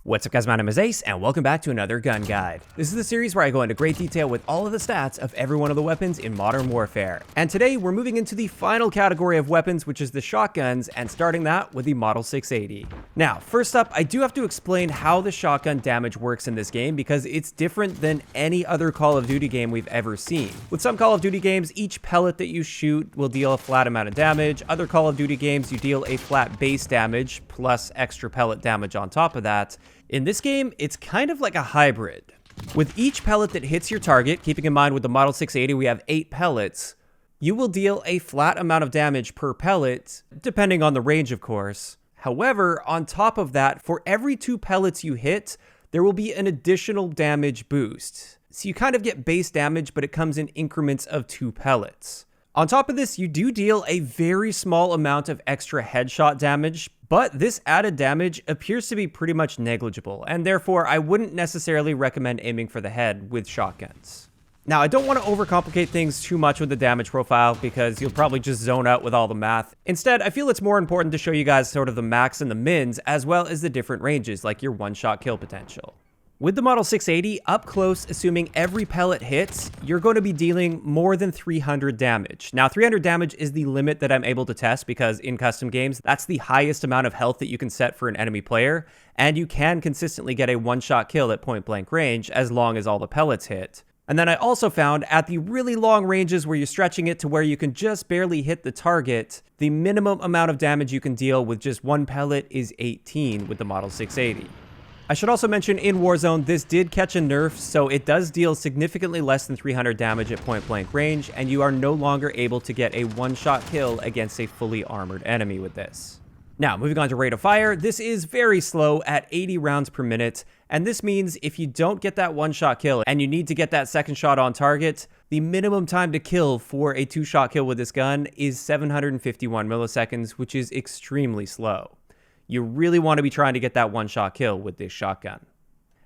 What's up guys, my name is Ace, and welcome back to another gun guide. This is the series where I go into great detail with all of the stats of every one of the weapons in Modern Warfare. And today we're moving into the final category of weapons, which is the shotguns, and starting that with the Model 680. Now, first up, I do have to explain how the shotgun damage works in this game because it's different than any other Call of Duty game we've ever seen. With some Call of Duty games, each pellet that you shoot will deal a flat amount of damage. Other Call of Duty games, you deal a flat base damage plus extra pellet damage on top of that. In this game, it's kind of like a hybrid. With each pellet that hits your target, keeping in mind with the Model 680 we have 8 pellets, you will deal a flat amount of damage per pellet, depending on the range of course. However, on top of that, for every 2 pellets you hit, there will be an additional damage boost. So you kind of get base damage, but it comes in increments of 2 pellets. On top of this, you do deal a very small amount of extra headshot damage, but this added damage appears to be pretty much negligible, and therefore I wouldn't necessarily recommend aiming for the head with shotguns. Now, I don't want to overcomplicate things too much with the damage profile because you'll probably just zone out with all the math. Instead, I feel it's more important to show you guys sort of the max and the mins, as well as the different ranges, like your one-shot kill potential. With the Model 680, up close, assuming every pellet hits, you're going to be dealing more than 300 damage. Now, 300 damage is the limit that I'm able to test because in custom games, that's the highest amount of health that you can set for an enemy player, and you can consistently get a one-shot kill at point-blank range as long as all the pellets hit. And then I also found at the really long ranges where you're stretching it to where you can just barely hit the target, the minimum amount of damage you can deal with just one pellet is 18 with the Model 680. I should also mention in Warzone, this did catch a nerf, so it does deal significantly less than 300 damage at point-blank range, and you are no longer able to get a one-shot kill against a fully armored enemy with this. Now, moving on to rate of fire, this is very slow at 80 rounds per minute, and this means if you don't get that one-shot kill and you need to get that second shot on target, the minimum time to kill for a 2-shot kill with this gun is 751 milliseconds, which is extremely slow. You really want to be trying to get that one-shot kill with this shotgun.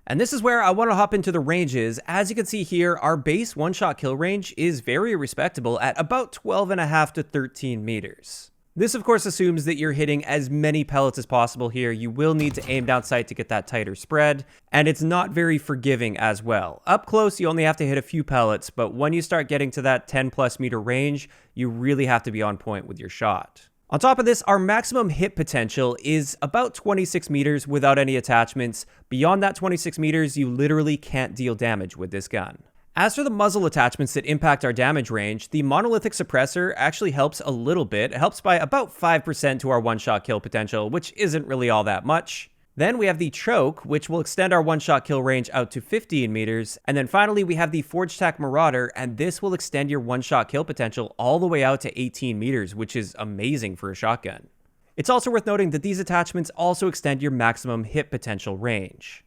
And this is where I want to hop into the ranges. As you can see here, our base one-shot kill range is very respectable at about 12.5 to 13 meters. This of course assumes that you're hitting as many pellets as possible here. You will need to aim down sight to get that tighter spread, and it's not very forgiving as well. Up close, you only have to hit a few pellets, but when you start getting to that 10+ meter range, you really have to be on point with your shot. On top of this, our maximum hit potential is about 26 meters without any attachments. Beyond that 26 meters, you literally can't deal damage with this gun. As for the muzzle attachments that impact our damage range, the monolithic suppressor actually helps a little bit. It helps by about 5% to our one-shot kill potential, which isn't really all that much. Then we have the choke, which will extend our one-shot kill range out to 15 meters. And then finally, we have the Forge Tac Marauder, and this will extend your one-shot kill potential all the way out to 18 meters, which is amazing for a shotgun. It's also worth noting that these attachments also extend your maximum hit potential range.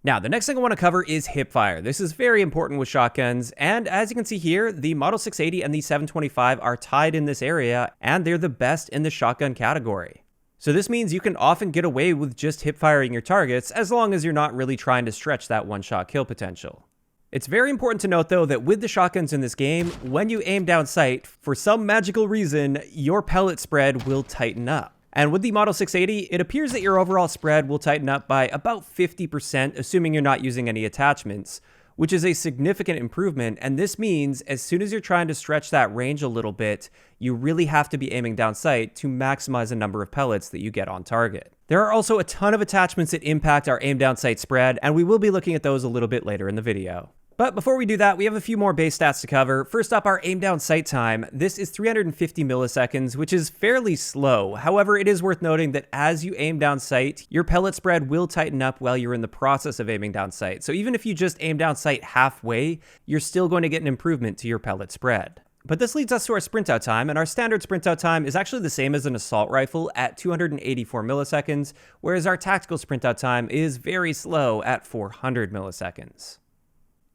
Now, the next thing I want to cover is hipfire. This is very important with shotguns, and as you can see here, the Model 680 and the 725 are tied in this area, and they're the best in the shotgun category. So this means you can often get away with just hip-firing your targets as long as you're not really trying to stretch that one-shot kill potential. It's very important to note though that with the shotguns in this game, when you aim down sight, for some magical reason, your pellet spread will tighten up. And with the Model 680, it appears that your overall spread will tighten up by about 50%, assuming you're not using any attachments, which is a significant improvement, and this means as soon as you're trying to stretch that range a little bit, you really have to be aiming down sight to maximize the number of pellets that you get on target. There are also a ton of attachments that impact our aim down sight spread, and we will be looking at those a little bit later in the video. But before we do that, we have a few more base stats to cover. First up, our aim down sight time. This is 350 milliseconds, which is fairly slow. However, it is worth noting that as you aim down sight, your pellet spread will tighten up while you're in the process of aiming down sight. So even if you just aim down sight halfway, you're still going to get an improvement to your pellet spread. But this leads us to our sprint out time, and our standard sprint out time is actually the same as an assault rifle at 284 milliseconds, whereas our tactical sprint out time is very slow at 400 milliseconds.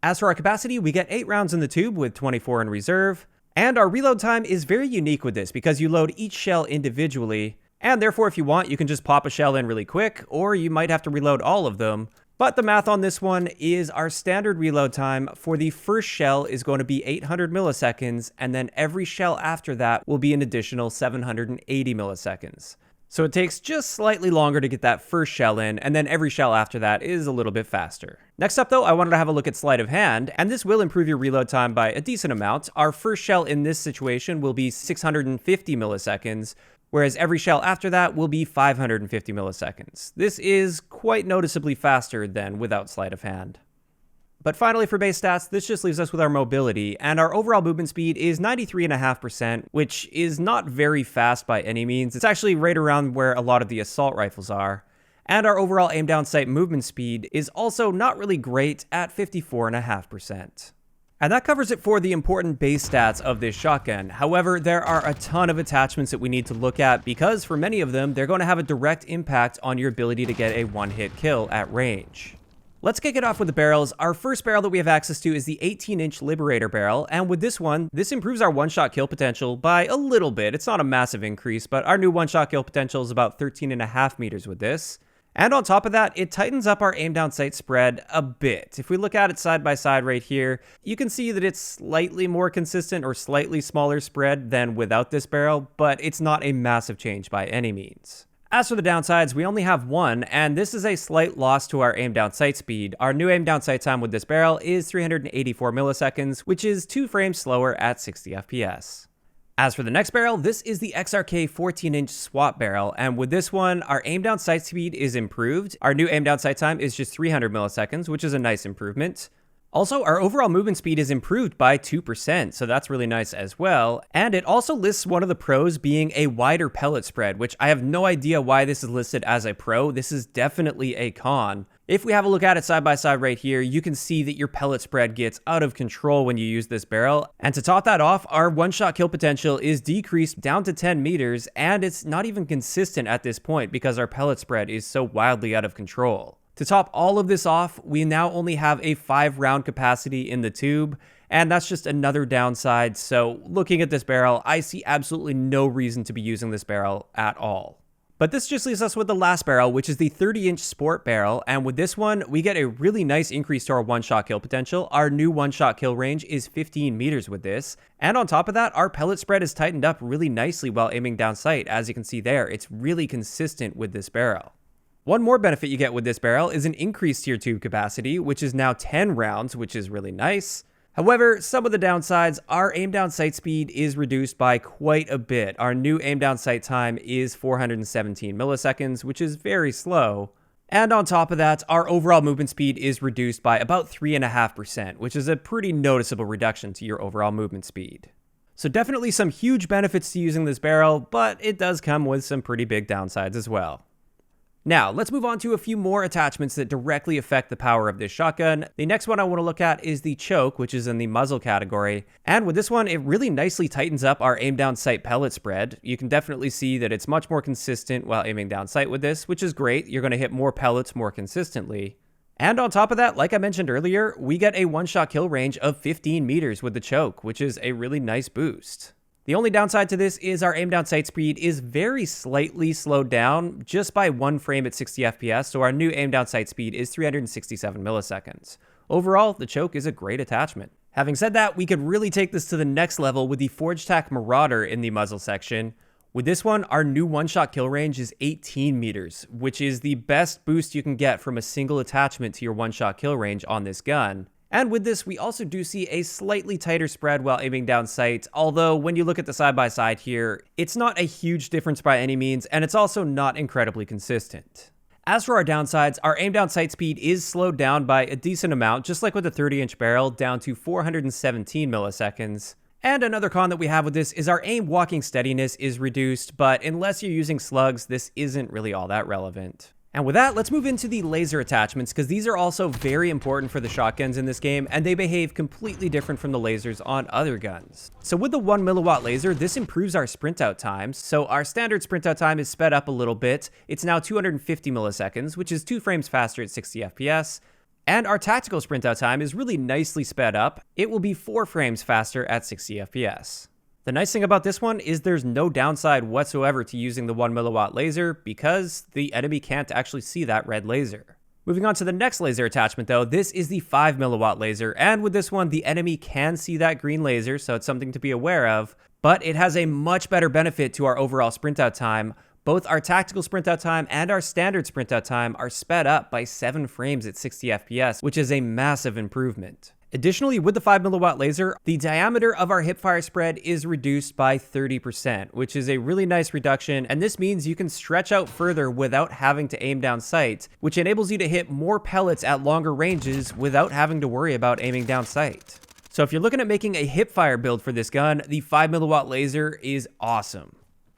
As for our capacity, we get 8 rounds in the tube with 24 in reserve, and our reload time is very unique with this because you load each shell individually, and therefore if you want, you can just pop a shell in really quick, or you might have to reload all of them. But the math on this one is our standard reload time for the first shell is going to be 800 milliseconds, and then every shell after that will be an additional 780 milliseconds. So it takes just slightly longer to get that first shell in, and then every shell after that is a little bit faster. Next up though, I wanted to have a look at sleight of hand, and this will improve your reload time by a decent amount. Our first shell in this situation will be 650 milliseconds, whereas every shell after that will be 550 milliseconds. This is quite noticeably faster than without sleight of hand. But finally, for base stats, this just leaves us with our mobility, and our overall movement speed is 93.5%, which is not very fast by any means. It's actually right around where a lot of the assault rifles are. And our overall aim down sight movement speed is also not really great at 54.5%. And that covers it for the important base stats of this shotgun. However, there are a ton of attachments that we need to look at because for many of them, they're going to have a direct impact on your ability to get a one-hit kill at range. Let's kick it off with the barrels. Our first barrel that we have access to is the 18-inch Liberator Barrel, and with this one, this improves our one-shot kill potential by a little bit. It's not a massive increase, but our new one-shot kill potential is about 13.5 meters with this. And on top of that, it tightens up our aim down sight spread a bit. If we look at it side by side right here, you can see that it's slightly more consistent or slightly smaller spread than without this barrel, but it's not a massive change by any means. As for the downsides, we only have one, and this is a slight loss to our aim down sight speed. Our new aim down sight time with this barrel is 384 milliseconds, which is 2 frames slower at 60 FPS. As for the next barrel, this is the XRK 14-inch swap barrel, and with this one, our aim down sight speed is improved. Our new aim down sight time is just 300 milliseconds, which is a nice improvement. Also, our overall movement speed is improved by 2%, so that's really nice as well. And it also lists one of the pros being a wider pellet spread, which I have no idea why this is listed as a pro. This is definitely a con. If we have a look at it side by side right here, you can see that your pellet spread gets out of control when you use this barrel. And to top that off, our one-shot kill potential is decreased down to 10 meters, and it's not even consistent at this point because our pellet spread is so wildly out of control. To top all of this off, we now only have a 5-round capacity in the tube, and that's just another downside. So looking at this barrel, I see absolutely no reason to be using this barrel at all. But this just leaves us with the last barrel, which is the 30-inch Sport Barrel, and with this one, we get a really nice increase to our one-shot kill potential. Our new one-shot kill range is 15 meters with this, and on top of that, our pellet spread is tightened up really nicely while aiming down sight. As you can see there, it's really consistent with this barrel. One more benefit you get with this barrel is an increase to your tube capacity, which is now 10 rounds, which is really nice. However, some of the downsides, our aim down sight speed is reduced by quite a bit. Our new aim down sight time is 417 milliseconds, which is very slow. And on top of that, our overall movement speed is reduced by about 3.5%, which is a pretty noticeable reduction to your overall movement speed. So definitely some huge benefits to using this barrel, but it does come with some pretty big downsides as well. Now, let's move on to a few more attachments that directly affect the power of this shotgun. The next one I want to look at is the choke, which is in the muzzle category. And with this one, it really nicely tightens up our aim down sight pellet spread. You can definitely see that it's much more consistent while aiming down sight with this, which is great. You're going to hit more pellets more consistently. And on top of that, like I mentioned earlier, we get a one-shot kill range of 15 meters with the choke, which is a really nice boost. The only downside to this is our aim down sight speed is very slightly slowed down just by 1 frame at 60 FPS, so our new aim down sight speed is 367 milliseconds. Overall, the choke is a great attachment. Having said that, we could really take this to the next level with the Forge Tac Marauder in the muzzle section. With this one, our new one-shot kill range is 18 meters, which is the best boost you can get from a single attachment to your one-shot kill range on this gun. And with this, we also do see a slightly tighter spread while aiming down sight, although when you look at the side-by-side here, it's not a huge difference by any means, and it's also not incredibly consistent. As for our downsides, our aim down sight speed is slowed down by a decent amount, just like with the 30-inch barrel, down to 417 milliseconds. And another con that we have with this is our aim walking steadiness is reduced, but unless you're using slugs, this isn't really all that relevant. And with that, let's move into the laser attachments, because these are also very important for the shotguns in this game, and they behave completely different from the lasers on other guns. So with the 1 milliwatt laser, this improves our sprint out times. So our standard sprint out time is sped up a little bit. It's now 250 milliseconds, which is 2 frames faster at 60 FPS. And our tactical sprint out time is really nicely sped up. It will be 4 frames faster at 60 FPS. The nice thing about this one is there's no downside whatsoever to using the 1 milliwatt laser because the enemy can't actually see that red laser. Moving on to the next laser attachment though, this is the 5 milliwatt laser, and with this one the enemy can see that green laser, so it's something to be aware of, but it has a much better benefit to our overall sprint out time Both our tactical sprint out time and our standard sprint out time are sped up by 7 frames at 60 FPS, which is a massive improvement. Additionally, with the 5mW laser, the diameter of our hipfire spread is reduced by 30%, which is a really nice reduction, and this means you can stretch out further without having to aim down sight, which enables you to hit more pellets at longer ranges without having to worry about aiming down sight. So if you're looking at making a hipfire build for this gun, the 5mW laser is awesome.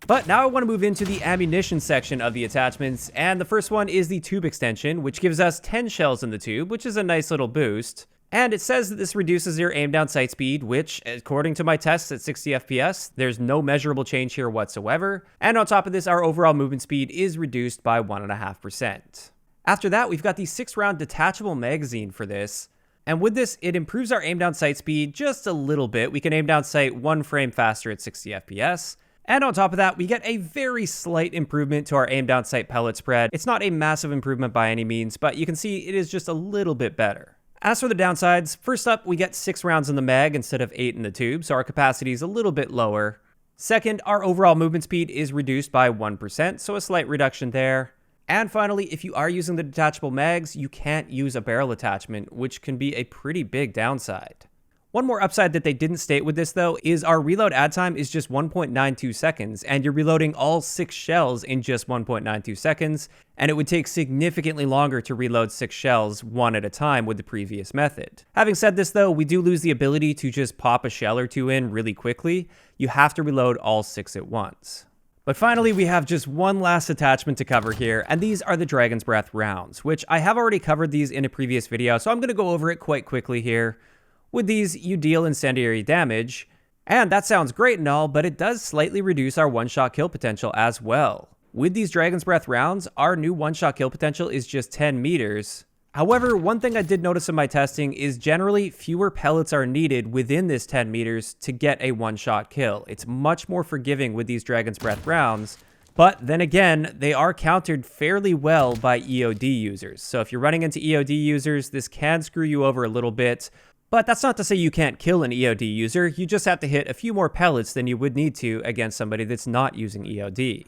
But now I want to move into the ammunition section of the attachments, and the first one is the tube extension, which gives us 10 shells in the tube, which is a nice little boost. And it says that this reduces your aim down sight speed, which, according to my tests at 60 FPS, there's no measurable change here whatsoever. And on top of this, our overall movement speed is reduced by 1.5%. After that, we've got the 6-round detachable magazine for this. And with this, it improves our aim down sight speed just a little bit. We can aim down sight 1 frame faster at 60 FPS. And on top of that, we get a very slight improvement to our aim down sight pellet spread. It's not a massive improvement by any means, but you can see it is just a little bit better. As for the downsides, first up, we get 6 rounds in the mag instead of 8 in the tube, so our capacity is a little bit lower. Second, our overall movement speed is reduced by 1%, so a slight reduction there. And finally, if you are using the detachable mags, you can't use a barrel attachment, which can be a pretty big downside. One more upside that they didn't state with this though is our reload add time is just 1.92 seconds, and you're reloading all 6 shells in just 1.92 seconds, and it would take significantly longer to reload 6 shells one at a time with the previous method. Having said this though, we do lose the ability to just pop a shell or 2 in really quickly. You have to reload all 6 at once. But finally, we have just one last attachment to cover here, and these are the Dragon's Breath rounds, which I have already covered these in a previous video, so I'm going to go over it quite quickly here. With these, you deal incendiary damage, and that sounds great and all, but it does slightly reduce our one-shot kill potential as well. With these Dragon's Breath rounds, our new one-shot kill potential is just 10 meters. However, one thing I did notice in my testing is generally fewer pellets are needed within this 10 meters to get a one-shot kill. It's much more forgiving with these Dragon's Breath rounds, but then again, they are countered fairly well by EOD users. So if you're running into EOD users, this can screw you over a little bit. But that's not to say you can't kill an EOD user, you just have to hit a few more pellets than you would need to against somebody that's not using EOD.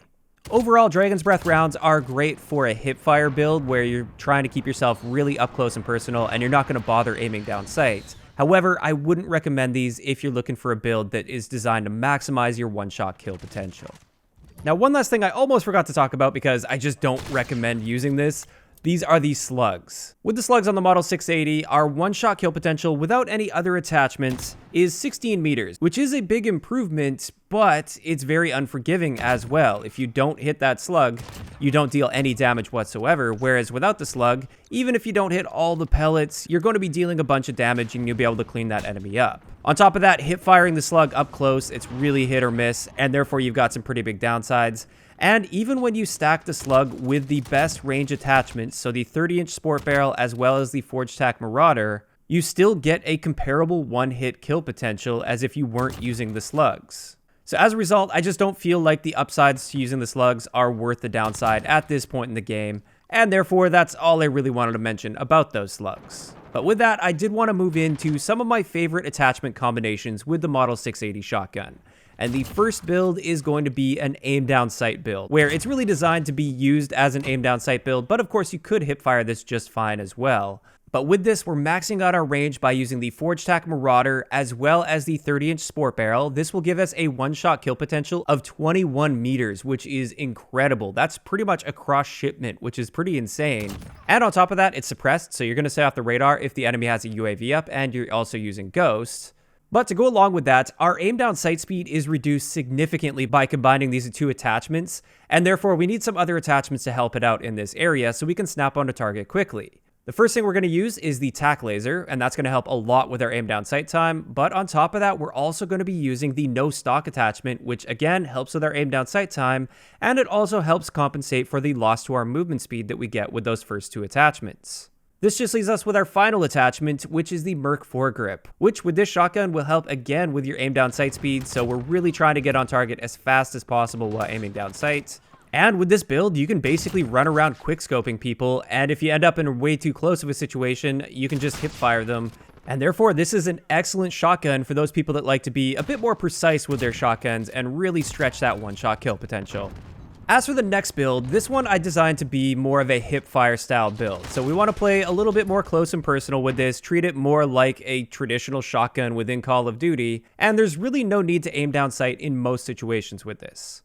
Overall, Dragon's Breath rounds are great for a hipfire build where you're trying to keep yourself really up close and personal and you're not going to bother aiming down sight. However, I wouldn't recommend these if you're looking for a build that is designed to maximize your one-shot kill potential. Now, one last thing I almost forgot to talk about because I just don't recommend using this. These are the slugs. With the slugs on the Model 680, our one-shot kill potential without any other attachments is 16 meters, which is a big improvement, but it's very unforgiving as well. If you don't hit that slug, you don't deal any damage whatsoever, whereas without the slug, even if you don't hit all the pellets, you're going to be dealing a bunch of damage and you'll be able to clean that enemy up. On top of that, hip firing the slug up close, it's really hit or miss, and therefore you've got some pretty big downsides. And even when you stack the slug with the best range attachments, so the 30-inch Sport Barrel as well as the Forged Tack Marauder, you still get a comparable one-hit kill potential as if you weren't using the slugs. So as a result, I just don't feel like the upsides to using the slugs are worth the downside at this point in the game, and therefore that's all I really wanted to mention about those slugs. But with that, I did want to move into some of my favorite attachment combinations with the Model 680 shotgun. And the first build is going to be an aim down sight build, where it's really designed to be used as an aim down sight build, but of course you could hip fire this just fine as well. But with this, we're maxing out our range by using the Forged Tack Marauder as well as the 30-inch Sport Barrel. This will give us a one-shot kill potential of 21 meters, which is incredible. That's pretty much across shipment, which is pretty insane. And on top of that, it's suppressed, so you're going to stay off the radar if the enemy has a UAV up, and you're also using Ghost. But to go along with that, our aim down sight speed is reduced significantly by combining these two attachments, and therefore we need some other attachments to help it out in this area so we can snap on a target quickly. The first thing we're going to use is the tack laser, and that's going to help a lot with our aim down sight time, but on top of that, we're also going to be using the no stock attachment, which again helps with our aim down sight time, and it also helps compensate for the loss to our movement speed that we get with those first two attachments. This just leaves us with our final attachment, which is the Merc foregrip, which with this shotgun will help again with your aim down sight speed, so we're really trying to get on target as fast as possible while aiming down sight. And with this build, you can basically run around quickscoping people, and if you end up in a way too close of a situation, you can just hip fire them. And therefore, this is an excellent shotgun for those people that like to be a bit more precise with their shotguns and really stretch that one-shot kill potential. As for the next build, this one I designed to be more of a hip-fire style build. So we want to play a little bit more close and personal with this, treat it more like a traditional shotgun within Call of Duty, and there's really no need to aim down sight in most situations with this.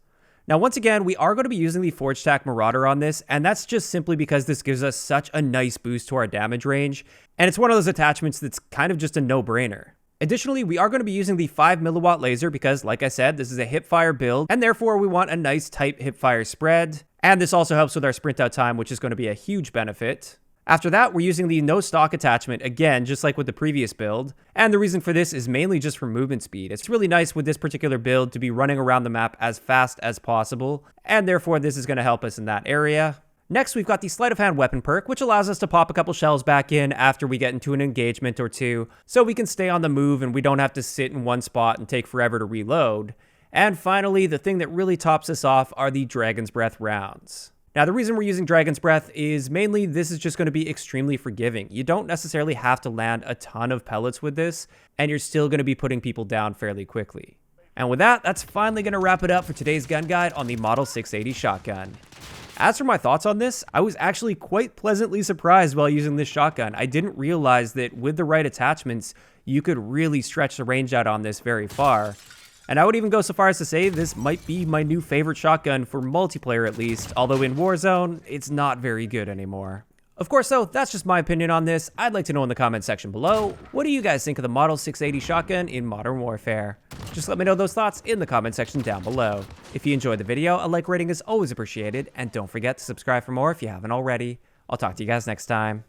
Now, once again, we are going to be using the Forge Tack Marauder on this, and that's just simply because this gives us such a nice boost to our damage range, and it's one of those attachments that's kind of just a no-brainer. Additionally, we are going to be using the 5 milliwatt laser because, like I said, this is a hip-fire build, and therefore we want a nice tight hip-fire spread, and this also helps with our sprint out time, which is going to be a huge benefit. After that, we're using the no stock attachment, again, just like with the previous build, and the reason for this is mainly just for movement speed. It's really nice with this particular build to be running around the map as fast as possible, and therefore this is going to help us in that area. Next, we've got the Sleight of Hand weapon perk, which allows us to pop a couple shells back in after we get into an engagement or two, so we can stay on the move and we don't have to sit in one spot and take forever to reload. And finally, the thing that really tops us off are the Dragon's Breath rounds. Now, the reason we're using Dragon's Breath is mainly this is just going to be extremely forgiving. You don't necessarily have to land a ton of pellets with this, and you're still going to be putting people down fairly quickly. And with that, that's finally going to wrap it up for today's gun guide on the Model 680 shotgun. As for my thoughts on this, I was actually quite pleasantly surprised while using this shotgun. I didn't realize that with the right attachments, you could really stretch the range out on this very far. And I would even go so far as to say this might be my new favorite shotgun for multiplayer at least, although in Warzone, it's not very good anymore. Of course though, that's just my opinion on this. I'd like to know in the comment section below, what do you guys think of the Model 680 shotgun in Modern Warfare? Just let me know those thoughts in the comment section down below. If you enjoyed the video, a like rating is always appreciated, and don't forget to subscribe for more if you haven't already. I'll talk to you guys next time.